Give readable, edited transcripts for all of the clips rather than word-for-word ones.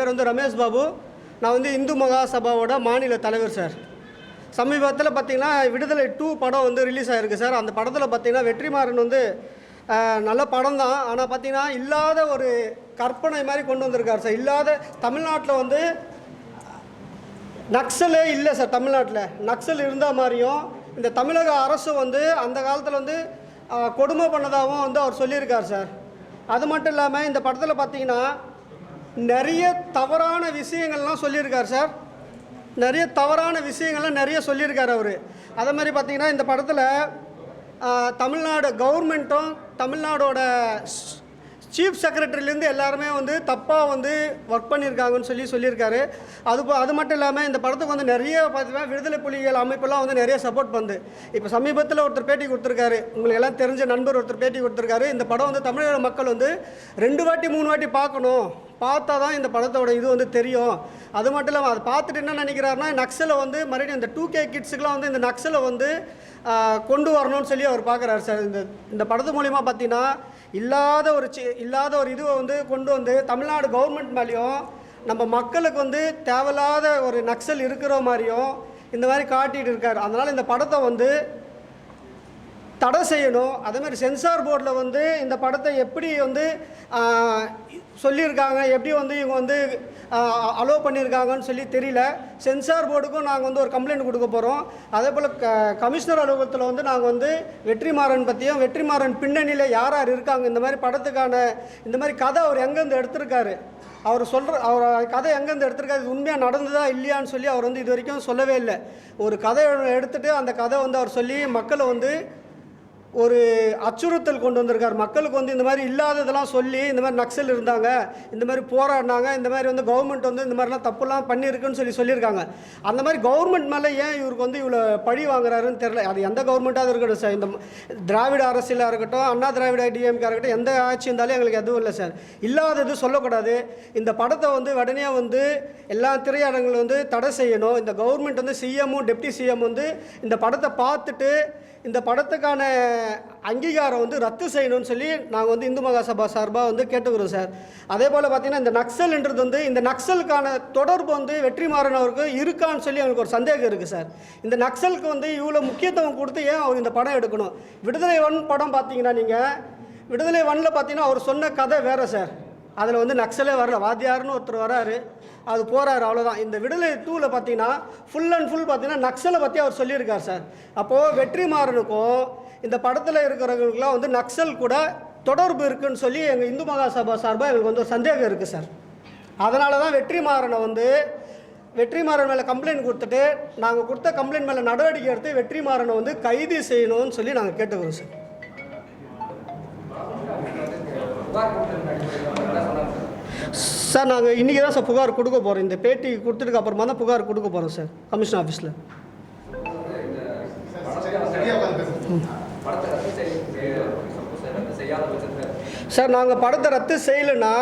பேர் வந்து ரமேஷ் பாபு. நான் வந்து இந்து மகாசபாவோட மாநில தலைவர் சார். சமீபத்தில் பார்த்திங்கன்னா விடுதலை 2 படம் வந்து ரிலீஸ் ஆகிருக்கு சார். அந்த படத்தில் பார்த்திங்கன்னா வெற்றிமாறன் வந்து நல்ல படம் தான். ஆனால் பார்த்திங்கன்னா இல்லாத ஒரு கற்பனை மாதிரி கொண்டு வந்திருக்கார் சார். இல்லாத தமிழ்நாட்டில் வந்து நக்சலே இல்லை சார். தமிழ்நாட்டில் நக்சல் இருந்த மாதிரியும் இந்த தமிழக அரசு வந்து அந்த காலத்தில் வந்து கொடுமை பண்ணதாகவும் வந்து அவர் சொல்லியிருக்கார் சார். அது மட்டும் இல்லாமல் இந்த படத்தில் பார்த்திங்கன்னா நிறைய தவறான விஷயங்கள்லாம் சொல்லியிருக்கார் சார். நிறைய தவறான விஷயங்கள்லாம் நிறைய சொல்லியிருக்கார் அவர். அதே மாதிரி பார்த்திங்கன்னா இந்த படத்தில் தமிழ்நாடு கவர்மெண்ட்டும் தமிழ்நாடோட சீஃப் செக்ரட்டரிலேருந்து எல்லாருமே வந்து தப்பாக வந்து ஒர்க் பண்ணியிருக்காங்கன்னு சொல்லியிருக்காரு. அது மட்டும் இல்லாமல் இந்த படத்துக்கு வந்து நிறைய பார்த்தீங்கன்னா விடுதலை புலிகள் அமைப்பெல்லாம் வந்து நிறைய சப்போர்ட் பண்ணுது. இப்போ சமீபத்தில் ஒருத்தர் பேட்டி கொடுத்துருக்காரு, உங்களுக்கு எல்லாம் தெரிஞ்ச நண்பர் ஒருத்தர் பேட்டி கொடுத்துருக்காரு. இந்த படம் வந்து தமிழக மக்கள் வந்து 2 வாட்டி 3 வாட்டி பார்க்கணும், பார்த்தா தான் இந்த படத்தோட இது வந்து தெரியும். அது மட்டும் இல்லாமல் அதை பார்த்துட்டு என்ன நினைக்கிறாருன்னா நக்சலை வந்து மறுபடியும் இந்த 2K கிட்ஸுக்கெலாம் வந்து இந்த நக்சலை வந்து கொண்டு வரணும்னு சொல்லி அவர் பார்க்குறாரு சார். இந்த படத்து மூலிமா பார்த்தீங்கன்னா இல்லாத ஒரு இதுவை வந்து கொண்டு வந்து தமிழ்நாடு கவர்மெண்ட் மேலேயும் நம்ம மக்களுக்கு வந்து தேவையில்லாத ஒரு நக்சல் இருக்கிற மாதிரியும் இந்த மாதிரி காட்டிகிட்டு இருக்கார். அதனால் இந்த படத்தை வந்து தடை செய்யணும். அதேமாதிரி சென்சார் போர்டில் வந்து இந்த படத்தை எப்படி வந்து சொல்லியிருக்காங்க, எப்படி வந்து இவங்க வந்து அலோவ் பண்ணியிருக்காங்கன்னு சொல்லி தெரியல. சென்சார் போர்டுக்கும் நாங்கள் வந்து ஒரு கம்ப்ளைண்ட் கொடுக்க போகிறோம். அதே போல் கமிஷனர் அலுவலகத்தில் வந்து நாங்கள் வந்து வெற்றிமாறன் பற்றியும் வெற்றிமாறன் பின்னணியில் யார் யார் இருக்காங்க, இந்த மாதிரி படத்துக்கான இந்த மாதிரி கதை அவர் எங்கேருந்து எடுத்திருக்காரு, அவர் கதை எங்கேருந்து எடுத்திருக்காரு, இது உண்மையாக நடந்ததா இல்லையான்னு சொல்லி அவர் வந்து இது வரைக்கும் சொல்லவே இல்லை. ஒரு கதை எடுத்துகிட்டு அந்த கதை வந்து அவர் சொல்லி மக்களை வந்து ஒரு அச்சுறுத்தல் கொண்டு வந்திருக்கார். மக்களுக்கு வந்து இந்த மாதிரி இல்லாததெல்லாம் சொல்லி இந்த மாதிரி நக்சல் இருந்தாங்க, இந்த மாதிரி போராடினாங்க, இந்த மாதிரி வந்து கவர்மெண்ட் வந்து இந்த மாதிரிலாம் தப்புலாம் பண்ணியிருக்குன்னு சொல்லியிருக்காங்க. அந்த மாதிரி கவர்மெண்ட் மேலே ஏன் இவருக்கு வந்து இவ்வளோ பழி வாங்குறாருன்னு தெரியல. அது எந்த கவர்மெண்ட்டாக இருக்கட்டும் சார், இந்த திராவிட அரசியலாக இருக்கட்டும், அண்ணா திராவிட டிஎம்கே இருக்கட்டும், எந்த ஆட்சி இருந்தாலும் எங்களுக்கு எதுவும் இல்லை சார். இல்லாதது சொல்லக்கூடாது. இந்த படத்தை வந்து உடனே வந்து எல்லா திரையரங்களும் வந்து தடை செய்யணும். இந்த கவர்மெண்ட் வந்து சிஎம்மும் டெப்டி சிஎம் வந்து இந்த படத்தை பார்த்துட்டு இந்த படத்துக்கான அங்கீகாரம் வந்து ரத்து செய்யணும்னு சொல்லி நாங்கள் வந்து இந்து மகாசபா சார்பாக வந்து கேட்டுக்கிறோம் சார். அதே போல் பார்த்திங்கன்னா இந்த நக்சல்ன்றது வந்து இந்த நக்சலுக்கான தொடர்பு வந்து வெற்றிமாறன் அவருக்கு இருக்கான்னு சொல்லி எங்களுக்கு ஒரு சந்தேகம் இருக்குது சார். இந்த நக்சலுக்கு வந்து இவ்வளோ முக்கியத்துவம் கொடுத்து ஏன் அவர் இந்த படம் எடுக்கணும்? விடுதலை 1 படம் பார்த்தீங்கன்னா நீங்கள் விடுதலை 1ல் பார்த்தீங்கன்னா அவர் சொன்ன கதை வேறு சார். அதில் வந்து நக்சலே வரல, வாத்தியார்னு ஒருத்தர் வராரு, அது போகிறாரு, அவ்வளோதான். இந்த விடுதலை 2ல் பார்த்தீங்கன்னா ஃபுல் அண்ட் ஃபுல் பார்த்தீங்கன்னா நக்சலை பற்றி அவர் சொல்லியிருக்கார் சார். அப்போது வெற்றிமாறனுக்கும் இந்த படத்தில் இருக்கிறவங்களுக்குலாம் வந்து நக்சல் கூட தொடர்பு இருக்குதுன்னு சொல்லி எங்கள் இந்து மகாசபா சார்பாக எங்களுக்கு வந்து ஒரு சந்தேகம் இருக்குது சார். அதனால தான் வெற்றிமாறன் மேலே கம்ப்ளைண்ட் கொடுத்துட்டு நாங்கள் கொடுத்த கம்ப்ளைண்ட் மேலே நடவடிக்கை எடுத்து வெற்றிமாறனை வந்து கைது செய்யணும்னு சொல்லி நாங்கள் கேட்டுக்கிறோம் சார். சார் நாங்கள் இன்றைக்கி தான் சார் புகார் கொடுக்க போகிறோம். இந்த பேட்டி கொடுத்துட்டு அப்புறமா தான் புகார் கொடுக்க போகிறோம் சார் கமிஷன் ஆஃபீஸில். சார் நாங்கள் படத்தை ரத்து செய்யலைன்னா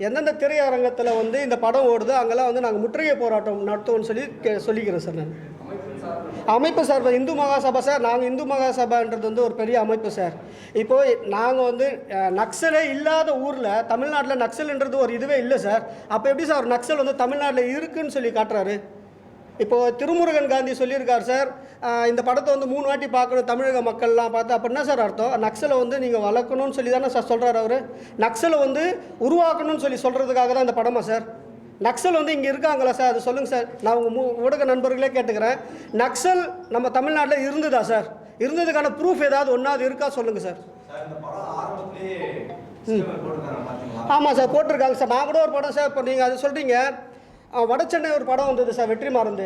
எந்தெந்த திரையரங்கத்தில் வந்து இந்த படம் ஓடுதோ அங்கெல்லாம் வந்து நாங்கள் முற்றுகை போராட்டம் நடத்துவோம்னு சொல்லிக்கிறேன் சார். நான் அமைப்பு சார் இந்து மகாசபா சார். நாங்கள் இந்து மகாசபான்றது வந்து ஒரு பெரிய அமைப்பு சார். இப்போது நாங்கள் வந்து நக்சலே இல்லாத ஊரில் தமிழ்நாட்டில் நக்சல்ன்றது ஒரு இதுவே இல்லை சார். அப்போ எப்படி சார் ஒரு நக்சல் வந்து தமிழ்நாட்டில் இருக்குதுன்னு சொல்லி காட்டுறாரு? இப்போது திருமுருகன் காந்தி சொல்லியிருக்கார் சார், இந்த படத்தை வந்து 3 வாட்டி பார்க்கணும் தமிழக மக்கள்லாம் பார்த்து. அப்போ என்ன சார் அர்த்தம்? நக்சலை வந்து நீங்கள் வளர்க்கணும்னு சொல்லி தானே சார் சொல்கிறார் அவர். நக்சலை வந்து உருவாக்கணும்னு சொல்கிறதுக்காக தான் இந்த படமா சார்? நக்சல் வந்து இங்கே இருக்காங்களா சார்? அது சொல்லுங்கள் சார். நான் உங்கள் ஊடக நண்பர்களே கேட்டுக்கிறேன், நக்சல் நம்ம தமிழ்நாட்டில் இருந்ததா சார்? இருந்ததுக்கான ப்ரூஃப் ஏதாவது ஒன்றாவது இருக்கா சொல்லுங்கள் சார். ஆமாம் சார், போட்டிருக்காங்க சார். நான் கூட ஒரு படம் சார், இப்போ நீங்கள் அது சொல்கிறீங்க, வடசென்னை ஒரு படம் வந்தது சார் வெற்றிமாறன்.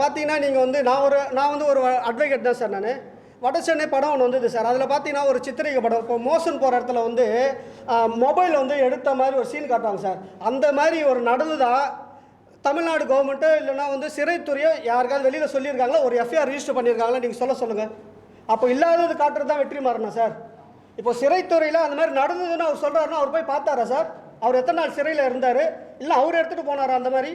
பார்த்தீங்கன்னா நீங்கள் வந்து நான் வந்து ஒரு அட்வொகேட் தான் சார். நான் வடசென்னை படம் ஒன்று வந்தது சார். அதில் பார்த்தீங்கன்னா ஒரு சித்திரிகை படம், இப்போ மோசன் போகிற இடத்துல வந்து மொபைல் வந்து எடுத்த மாதிரி ஒரு சீன் காட்டுவாங்க சார். அந்த மாதிரி ஒரு நடந்ததா தமிழ்நாடு கவர்மெண்ட்டோ இல்லைன்னா வந்து சிறைத்துறையோ யாருக்காவது வெளியில் சொல்லியிருக்காங்களா, ஒரு எஃப்ஐஆர் ரிஜிஸ்டர் பண்ணியிருக்காங்களா? நீங்கள் சொல்லுங்கள். அப்போ இல்லாதது காட்டுறது தான் வெற்றிமாறனா சார்? இப்போ சிறைத்துறையில் அந்த மாதிரி நடந்ததுன்னு அவர் சொல்கிறாருன்னா அவர் போய் பார்த்தாரா சார்? அவர் எத்தனை நாள் சிறையில் இருந்தார்? இல்லை அவர் எடுத்துகிட்டு போனாரா? அந்த மாதிரி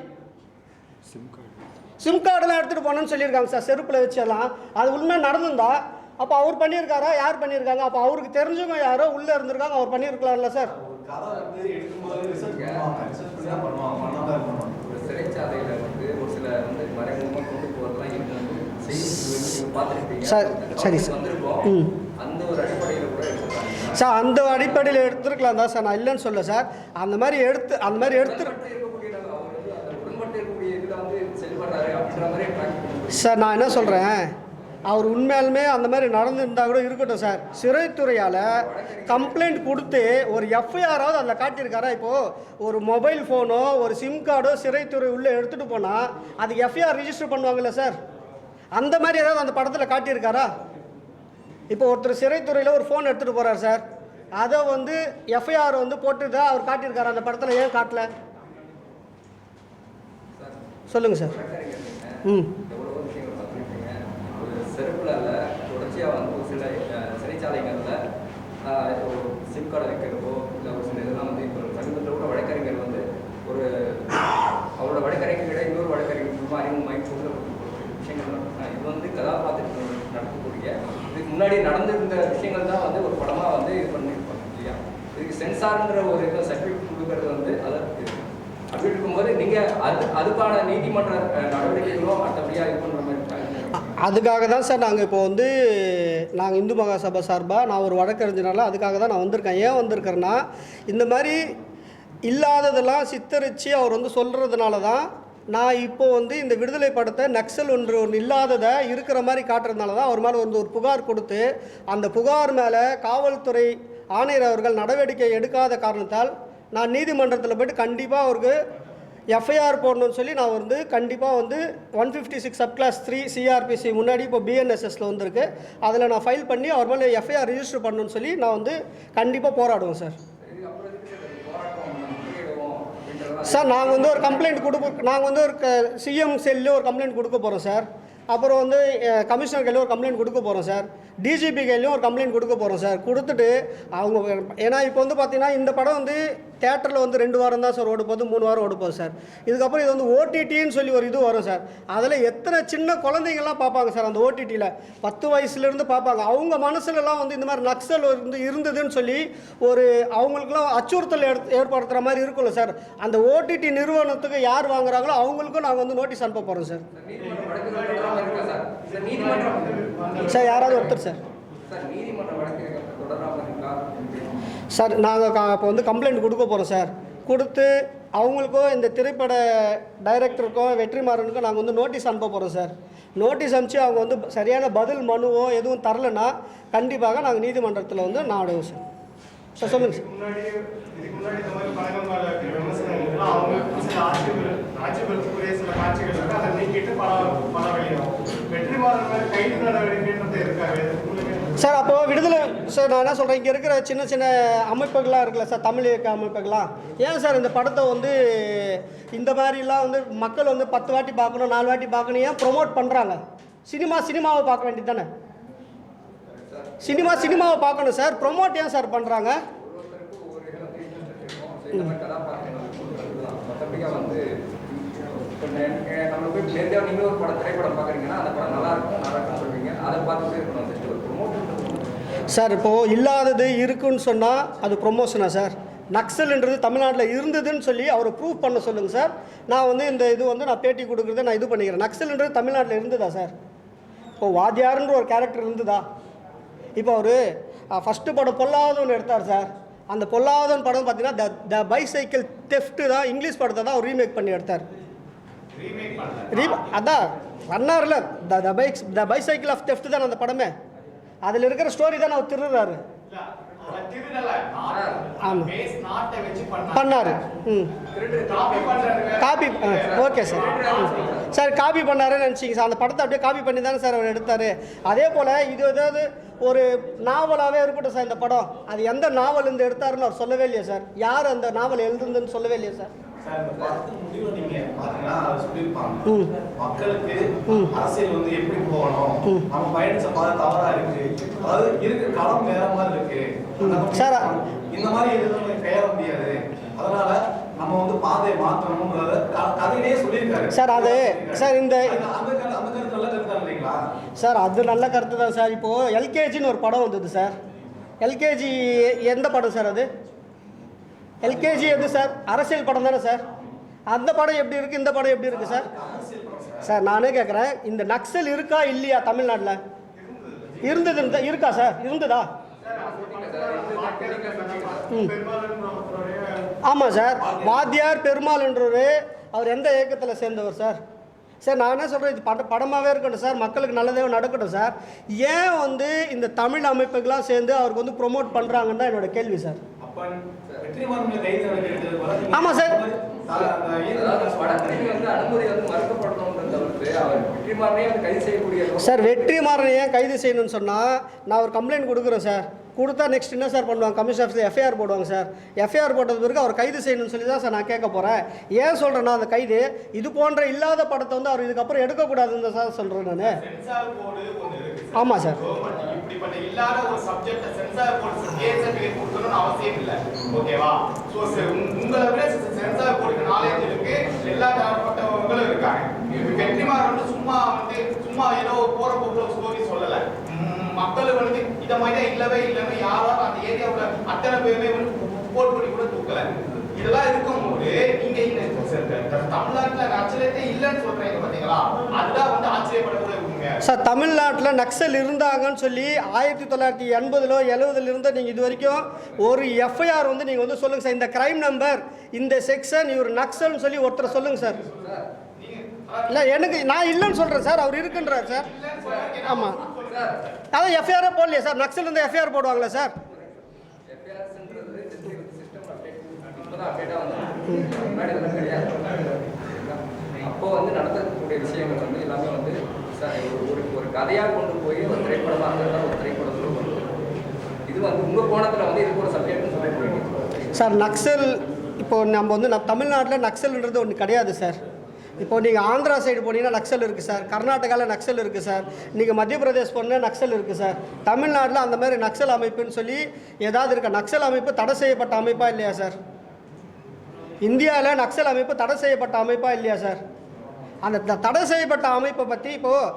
சிம் கார்டெல்லாம் எடுத்துகிட்டு போனோன்னு சொல்லியிருக்காங்க சார், செருப்பில் வச்செல்லாம். அது உண்மையாக நடந்துருந்தா அப்போ அவர் பண்ணியிருக்காரா? யார் பண்ணியிருக்காங்க? அப்போ அவருக்கு தெரிஞ்சவங்க யாரோ உள்ளே இருந்திருக்காங்க, அவர் பண்ணியிருக்கலாம்ல சார்? சார் சரி சார். சார் அந்த அடிப்படையில் எடுத்துருக்கலாம் தான் சார், நான் இல்லைன்னு சொல்ல சார். அந்த மாதிரி எடுத்து சார் நான் என்ன சொல்கிறேன், அவர் உண்மையாலுமே அந்த மாதிரி நடந்துருந்தால் கூட இருக்கட்டும் சார். சிறைத்துறையால் கம்ப்ளைண்ட் கொடுத்து ஒரு எஃப்ஐஆராவது அதில் காட்டியிருக்காரா? இப்போது ஒரு மொபைல் ஃபோனோ ஒரு சிம் கார்டோ சிறைத்துறை உள்ளே எடுத்துகிட்டு போனால் அதுக்கு எஃப்ஐஆர் ரிஜிஸ்டர் பண்ணுவாங்கல்ல சார்? அந்த மாதிரி ஏதாவது அந்த படத்தில் காட்டியிருக்காரா? இப்போ ஒருத்தர் சிறைத்துறையில் ஒரு ஃபோன் எடுத்துகிட்டு போகிறார் சார், அதை வந்து எஃப்ஐஆர் வந்து போட்டு தான் அவர் காட்டியிருக்காரு. அந்த படத்தில் ஏன் காட்டல சொல்லுங்கள் சார். செருப்புலால் தொடர்ச்சியாக வந்து ஒரு சில சிறைச்சாலைகளில் ஒரு சிம் கார்டை வைக்கிறதோ இல்லை ஒரு சில இதெல்லாம் வந்து இப்போ சமீபத்தில் கூட வழக்கறிஞர் வந்து ஒரு அவரோட வழக்கறிஞர்கிட்ட இன்னொரு வழக்கறிஞர் மூலமாக அறிமுகமாகி சொல்ல விஷயங்கள் இது வந்து கதாபாத்திரத்தில் நடக்கக்கூடிய இதுக்கு முன்னாடி நடந்திருந்த விஷயங்கள் தான் வந்து ஒரு படமாக வந்து இது பண்ணியிருப்பாங்க இல்லையா? இதுக்கு சென்சார்ன்ற ஒரு இதை சர்டிஃபிகேட் கொடுக்கறது வந்து அதை அப்படி இருக்கும்போது நீங்கள் அதுக்கான நீதிமன்ற நடவடிக்கைகளும் மற்றபடியாக இது பண்ணுற மாதிரி அதுக்காக தான் சார் நாங்கள் இப்போ வந்து நாங்கள் இந்து மகாசபை சார்பாக நான் ஒரு வழக்கறிஞனால அதுக்காக தான் நான் வந்திருக்கேன். ஏன் வந்திருக்கிறேன்னா, இந்த மாதிரி இல்லாததெல்லாம் சித்தரித்து அவர் வந்து சொல்கிறதுனால தான் நான் இப்போ வந்து இந்த விடுதலை படத்தை நக்சல் ஒன்று இல்லாததை இருக்கிற மாதிரி காட்டுறதுனால தான் அவர் மேலே வந்து ஒரு புகார் கொடுத்து அந்த புகார் மேலே காவல்துறை ஆணையர் அவர்கள் நடவடிக்கை எடுக்காத காரணத்தால் நான் நீதிமன்றத்தில் போய்ட்டு கண்டிப்பாக அவருக்கு எஃப்ஐஆர் போடணும்னு சொல்லி நான் வந்து கண்டிப்பாக வந்து 156 சப்கிளாஸ் 3 சிஆர்பிசி முன்னாடி இப்போ பிஎன்எஸ்எஸில் வந்திருக்கு, அதில் நான் ஃபைல் பண்ணி அவர் மேலே எஃப்ஐஆர் ரிஜிஸ்டர் பண்ணணும்னு சொல்லி நான் வந்து கண்டிப்பாக போராடுவோம் சார். சார் நாங்கள் வந்து ஒரு சிஎம் செல்லு ஒரு கம்ப்ளைண்ட் கொடுக்க போகிறோம் சார். அப்புறம் வந்து கமிஷனர் கையிலும் ஒரு கம்ப்ளைண்ட் கொடுக்க போகிறோம் சார். டிஜிபி கையிலையும் ஒரு கம்ப்ளைண்ட் கொடுக்க போகிறோம் சார். கொடுத்துட்டு அவங்க ஏன்னா இப்போ வந்து பார்த்திங்கன்னா இந்த படம் வந்து தேட்டரில் வந்து 2 வாரம் தான் சார் ஓட போகுது, 3 வாரம் ஓட போகுது சார். இதுக்கப்புறம் இது வந்து ஓடிடின்னு சொல்லி ஒரு இது வரும் சார். அதில் எத்தனை சின்ன குழந்தைங்கள்லாம் பார்ப்பாங்க சார் அந்த ஓடிடியில், 10 வயசுலேருந்து பார்ப்பாங்க. அவங்க மனசுலலாம் வந்து இந்த மாதிரி நக்சல் வந்து இருந்ததுன்னு சொல்லி ஒரு அவங்களுக்குலாம் அச்சுறுத்தல் ஏற்படுத்துகிற மாதிரி இருக்கும்ல சார். அந்த ஓடிடி நிறுவனத்துக்கு யார் வாங்குறாங்களோ அவங்களுக்கும் நாங்கள் வந்து நோட்டீஸ் அனுப்ப போகிறோம் சார். சார் யாராவது ஒருத்தர் சார் நாங்கள் இப்போ வந்து கம்ப்ளைண்ட் கொடுக்க போகிறோம் சார். கொடுத்து அவங்களுக்கும் இந்த திரைப்பட டைரக்டருக்கும் வெற்றிமாறனுக்கும் நாங்கள் வந்து நோட்டீஸ் அனுப்ப போகிறோம் சார். நோட்டீஸ் அனுப்பிச்சு அவங்க வந்து சரியான பதில் மனுவோ எதுவும் தரலைன்னா கண்டிப்பாக நாங்கள் நீதிமன்றத்தில் வந்து நாடுவோம் சார். சார் சொல்லுங்கள் சார். அப்போது விடுதலை சார் நான் என்ன சொல்கிறேன், இங்கே இருக்கிற சின்ன சின்ன அமைப்புகள்லாம் இருக்குல்ல சார், தமிழ் இயக்க அமைப்புகள்லாம் ஏன் சார் இந்த படத்தை வந்து இந்த மாதிரிலாம் வந்து மக்கள் வந்து 10 வாட்டி பார்க்கணும் 4 வாட்டி பார்க்கணும் ஏன் ப்ரொமோட் பண்ணுறாங்க? சினிமாவை பார்க்க வேண்டியது தானே? சினிமாவை பார்க்கணும் சார், ப்ரொமோட் ஏன் சார் பண்ணுறாங்க? வந்து இப்போ நம்ம போய் நேரடியாக நீங்கள் ஒரு திரைப்படம் பார்க்குறீங்கன்னா அந்த படம் நல்லா இருக்கும் சொல்லுவீங்க, அதை பார்த்துட்டு இருக்கணும் சார். இப்போது இல்லாதது இருக்குன்னு சொன்னால் அது ப்ரொமோஷனா சார்? நக்சல்ன்றது தமிழ்நாட்டில் இருந்ததுன்னு சொல்லி அவரை ப்ரூவ் பண்ண சொல்லுங்கள் சார். நான் வந்து இந்த இது வந்து நான் பேட்டி கொடுக்குறத நான் இது பண்ணிக்கிறேன். நக்சல்ன்றது தமிழ்நாட்டில் இருந்ததா சார்? இப்போ வாத்தியாருன்ற ஒரு கேரக்டர் இருந்ததா? இப்போ அவர் ஃபஸ்ட்டு படம் பொல்லாதவன் எடுத்தார் சார். அந்த பொல்லாதவன் படம் பார்த்தீங்கன்னா த பைசைக்கிள் தெஃப்ட்டு தான் இங்கிலீஷ் படத்தை தான் அவர் ரீமேக் பண்ணி எடுத்தார். அதான் பண்ணார்ல, த பைசைக்கிள் ஆஃப் தெஃப்ட் தான் அந்த படமே. அதில் இருக்கிற ஸ்டோரி தான் அவர் திருடுறாரு. பண்ணாரு. Copy okay sir. Sir copy பண்ணாருன்னு நினச்சிங்க சார். அந்த படத்தை அப்படியே காப்பி பண்ணி தானே சார் அவர் எடுத்தார். அதே போல் இது ஏதாவது ஒரு நாவலாகவே இருக்கட்டும் சார் இந்த படம், அது எந்த நாவல் இருந்து எடுத்தாருன்னு அவர் சொல்லவே இல்லையா சார்? யார் அந்த நாவல் எழுதுன்னு சொல்லவே இல்லையா சார்? மக்களுக்கு அரசியல் வந்து எப்படி போகணும், நம்ம பயணிச்ச பாதை தவறா இருக்கு, அதாவது இருக்கு களம் வேற மாதிரி இருக்கு சார். இந்த மாதிரி எதுவும் பெயர முடியாது, அதனால நம்ம வந்து பாதையை மாற்றணும்ன்றத கதையிலேயே சொல்லியிருக்காரு சார். அது சார் இந்த அந்த கருத்து நல்ல கருத்து தான் இல்லைங்களா சார்? அது நல்ல கருத்து தான் சார். இப்போது எல்கேஜின்னு ஒரு படம் வந்தது சார். எல்கேஜி எந்த படம் சார்? அது எல்கேஜி எது சார்? அரசியல் படம் தானே சார்? அந்த படம் எப்படி இருக்குது, இந்த படம் எப்படி இருக்குது சார்? சார் நானே கேட்குறேன், இந்த நக்சல் இருக்கா இல்லையா தமிழ்நாட்டில்? இருக்கா சார்? இருந்ததா? ஆமாம் சார். வாத்தியார் பெருமாள்ன்றவர் அவர் எந்த இயக்கத்தில் சேர்ந்தவர் சார்? சார் நான் என்ன சொல்கிறேன், இது படமாகவே இருக்கட்டும் சார், மக்களுக்கு நல்லதே நடக்கட்டும் சார். ஏன் வந்து இந்த தமிழ் அமைப்புகள்லாம் சேர்ந்து அவருக்கு வந்து ப்ரொமோட் பண்ணுறாங்கன்னு தான் என்னோட கேள்வி சார். ஆமாம் சார். சார் வெற்றிமாறனை ஏன் கைது செய்யணும்னு சொன்னால் நான் ஒரு கம்ப்ளைண்ட் கொடுக்குறேன் சார். கொடுத்தா நெக்ஸ்ட் என்ன சார் பண்ணுவாங்க? கமிஷன் ஆஃபீஸில் எஃப்ஐஆர் போடுவாங்க சார். எஃப்ஐஆர் போட்டது பிறகு அவர் கைது செய்யணும்னு சொல்லி தான் சார் நான் கேட்க போகிறேன். ஏன் சொல்கிறேன்னா அந்த கைது இது போன்ற இல்லாத படத்தை வந்து அவர் இதுக்கப்புறம் எடுக்கக்கூடாதுன்னு சார் சொல்கிறேன் நான். ஆமாம் சார். இப்படிப்பட்ட இல்லாத ஒரு சப்ஜெக்ட் சென்சார் போர்டு ஏன் சர்டிஃபிகேட் கொடுக்கணும்னு அவசியம் இல்லை. ஓகேவா? ஸோ உங்களை விட சென்சார் போர்டுக்கு நாலேஜ் இருக்கு, எல்லா தரப்பட்டவங்களும் இருக்காங்க. வெற்றிமாறன் வந்து சும்மா ஏதோ போற போக்குல ஸ்டோரி சொல்லலை. மக்கள் வந்து இத மாதிரி இல்லவே இல்லைன்னு யாராவது அந்த ஏரியாவில் அத்தனை பேருமே வந்து போட் பண்ணி கூட தூக்கல. இதெல்லாம் இருக்கும்போது நீங்க இந்த தமிழ்நாட்டில் நக்சலைட்டே இல்லைன்னு சொல்றீங்க பாத்தீங்களா? அதுதான் வந்து ஆச்சரியப்படக்கூடிய உண்மை சார். தமிழ்நாட்டில் நக்சல் இருந்தாங்கன்னு சொல்லி 1980 70 இருந்து நீங்கள் இது வரைக்கும் ஒரு எஃப்ஐஆர் வந்து நீங்கள் வந்து சொல்லுங்கள் சார். இந்த கிரைம் நம்பர், இந்த செக்ஷன், இவர் நக்சல்னு சொல்லி ஒருத்தர் சொல்லுங்கள் சார். இல்லை எனக்கு நான் இல்லைன்னு சொல்கிறேன் சார், அவர் இருக்குன்றார் சார். ஆமாம், அதான் எஃப்ஐஆரே போடலையே சார். நக்சல் இருந்தால் எஃப்ஐஆர் போடுவாங்களே சார்? அப்போ வந்து நடத்தக்கூடிய விஷயங்கள் வந்து எல்லாமே வந்து ஒரு கதையாக கொண்டு போய் ஒரு திரைப்படமாக இருந்தால் ஒரு திரைப்படத்தில் வந்து இது வந்து உங்கள் கோணத்தில் வந்து இது ஒரு சப்ஜெக்ட்னு சொல்லி சார். நக்சல் இப்போ நம்ம வந்து தமிழ்நாட்டில் நக்சல்ன்றது ஒன்று கிடையாது சார். இப்போ நீங்கள் ஆந்திரா சைடு போனீங்கன்னா நக்சல் இருக்குது சார், கர்நாடகாவில் நக்சல் இருக்குது சார், நீங்கள் மத்திய பிரதேஷ் போனால் நக்சல் இருக்குது சார். தமிழ்நாட்டில் அந்த மாதிரி நக்சல் அமைப்புன்னு சொல்லி ஏதாவது இருக்கா? நக்சல் அமைப்பு தடை செய்யப்பட்ட அமைப்பா இல்லையா சார்? இந்தியாவில் நக்சல் அமைப்பு தடை செய்யப்பட்ட அமைப்பா இல்லையா சார்? அந்த தடை செய்யப்பட்ட அமைப்பை பற்றி இப்போது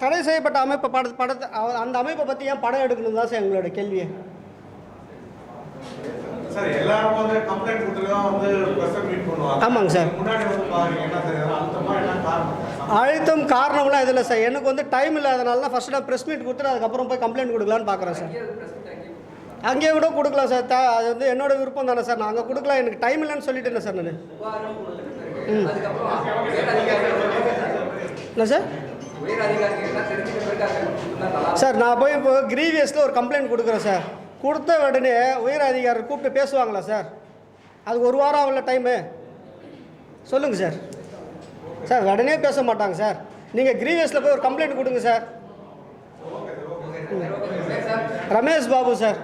தடை செய்யப்பட்ட அமைப்பை படத்தை அந்த அமைப்பை பற்றி ஏன் படம் எடுக்கணும் தான் சார் எங்களோட கேள்வியை. சார் எல்லாரும் வந்து கம்ப்ளைண்ட் கொடுத்துட்டு தான் வந்து பிரஸ் மீட் பண்ணுவாங்க. ஆமாங்க சார். முன்னாடி வந்து பாருங்க என்ன தெரியாது அழுத்தமா என்ன காரணம்? அழுத்தம் காரணம்லாம் எதுவும் இல்லை சார். எனக்கு வந்து டைம் இல்லாதனால தான் ஃபஸ்ட்டு நான் ப்ரெஸ் மீட் கொடுத்துட்டு அதுக்கப்புறம் போய் கம்ப்ளைண்ட் கொடுக்கலான்னு பார்க்குறேன் சார். அங்கேயே கூட கொடுக்கலாம் சார். அது வந்து என்னோட விருப்பம் தானே சார். நான் அங்கே கொடுக்கலாம், எனக்கு டைம் இல்லைன்னு சொல்லிட்டேன் சார் நான். என்ன சார்? சார் நான் போய் இப்போ கிரீவியஸில் ஒரு கம்ப்ளைண்ட் கொடுக்குறேன் சார். கொடுத்த உடனே உயர் அதிகாரி கூப்பிட்டு பேசுவாங்களா சார்? அது ஒரு வாரம் ஆகல டைமு. சொல்லுங்கள் சார். சார் உடனே பேச மாட்டாங்க சார். நீங்கள் கிரீவியஸில் போய் ஒரு கம்ப்ளைண்ட் கொடுங்க சார். ரமேஷ் பாபு சார்.